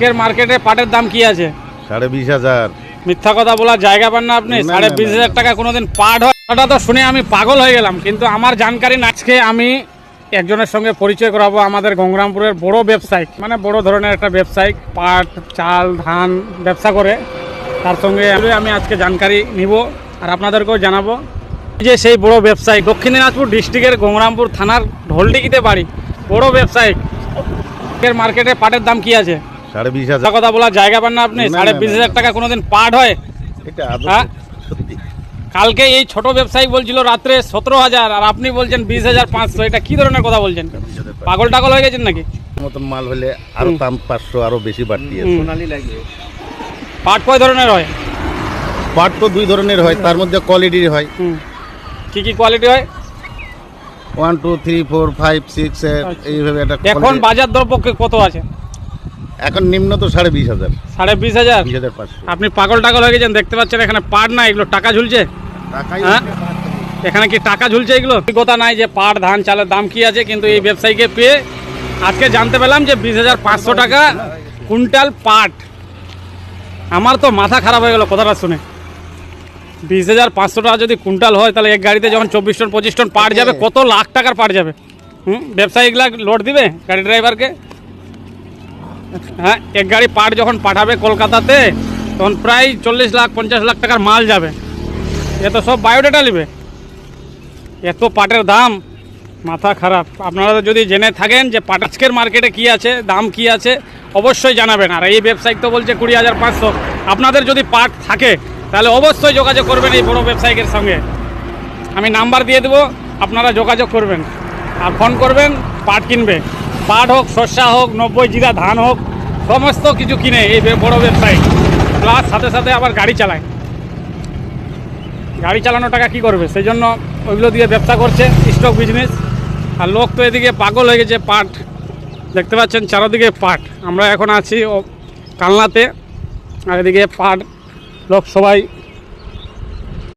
আজকের মার্কেটে পাটের দাম কি আছে? 20,500। মিথ্যা কথা বলার জায়গা পান না আপনি। 20,500 টাকা কোনোদিন পাট হয়? ওটা তো শুনে আমি পাগল হয়ে গেলাম, কিন্তু আমার জানকারি না। আজকে আমি একজনের সঙ্গে পরিচয় করাবো, আমাদের গঙ্গারামপুরের বড় ব্যবসায়িক, মানে বড় ধরনের একটা ব্যবসায়িক, পাট চাল ধান ব্যবসা করে। তার সঙ্গে আমি আজকে জানকারি নিব আর আপনাদেরকেও জানাবো যে সেই বড় ব্যবসায়ী, দক্ষিণ দিনাজপুর ডিস্ট্রিক্টের গঙ্গারামপুর থানার ঢোলডিগিতে বাড়ি, বড় ব্যবসায়িক। মার্কেটে পাটের দাম কি আছে? 20,500। কথা বলার জায়গা পান না আপনি। 20,500 টাকা কোনোদিন পাট হয়? এটা হ্যাঁ? সত্যি। কালকে এই ছোট ব্যবসায়ী বলছিল রাত্রে 17,000, আর আপনি বলছেন 20,500। এটা কি ধরনের কথা বলছেন? পাগল টাগল হয়ে গেছেন নাকি? মতন মাল হলে আরো 500 আরো বেশি বাড়তি আছে। সোনালি লাগে। পাট কয় ধরনের হয়? পাট তো 2 ধরনের হয়, তার মধ্যে কোয়ালিটির হয়। কি কি কোয়ালিটি হয়? 1 2 3 4 5 6 এইভাবে একটা এখন quality। বাজার দর পক্ষে কত আছে? এখন নিম্ন তো 20,500। 20,500? 20,500 আপনি পাগল টাগল হয়ে গেছেন। দেখতে পাচ্ছেন এখানে পাট না, এগুলো টাকা ঝুলছে। টাকাই। হ্যাঁ, এখানে কি টাকা ঝুলছে? এগুলো কথা নাই যে পাট ধান চালের দাম কি আছে, কিন্তু এই ব্যবসায়ীকে পেয়ে আজকে জানতে পেলাম যে 20,500 টাকা কুইন্টাল পাট। আমার তো মাথা খারাপ হয়ে গেল কথাটা শুনে। 20,500 টাকা যদি কুইন্টাল হয়, তাহলে এক গাড়িতে যখন 24 টন 25 টন পাট যাবে, কত লাখ টাকার পাট যাবে। ব্যবসায়িকরা লোড দিবে গাড়ি ড্রাইভারকে? হ্যাঁ, এক গাড়ি পাট যখন পাঠাবে কলকাতাতে, তখন প্রায় 40 লাখ 50 লাখ টাকার মাল যাবে। এত সব বায়োডাটা নেবে, এত পাটের দাম, মাথা খারাপ। আপনারা যদি জেনে থাকেন যে পাট আজকের মার্কেটে কি আছে, দাম কি আছে, অবশ্যই জানাবেন। আর এই ব্যবসায়িক তো বলছে 20,500। আপনাদের যদি পাট থাকে তাহলে অবশ্যই যোগাযোগ করবেন এই বড় ব্যবসায়িকের সঙ্গে। আমি নাম্বার দিয়ে দেবো, আপনারা যোগাযোগ করবেন আর ফোন করবেন। পাট কিনবে, পাট হোক, শস্যা হোক, 90 জিরা ধান হোক, সমস্ত কিছু কিনে এই বড় ব্যবসায়ী। প্লাস সাথে সাথে আবার গাড়ি চালায়। গাড়ি চালানো টাকা কি করবে, সেই জন্য ওইগুলো দিয়ে ব্যবসা করছে, স্টক বিজনেস। আর লোক তো এদিকে পাগল হয়ে গেছে পাট। দেখতে পাচ্ছেন চারদিকে পাট। আমরা এখন আছি কালনাতে, আর এদিকে পাট লোক সবাই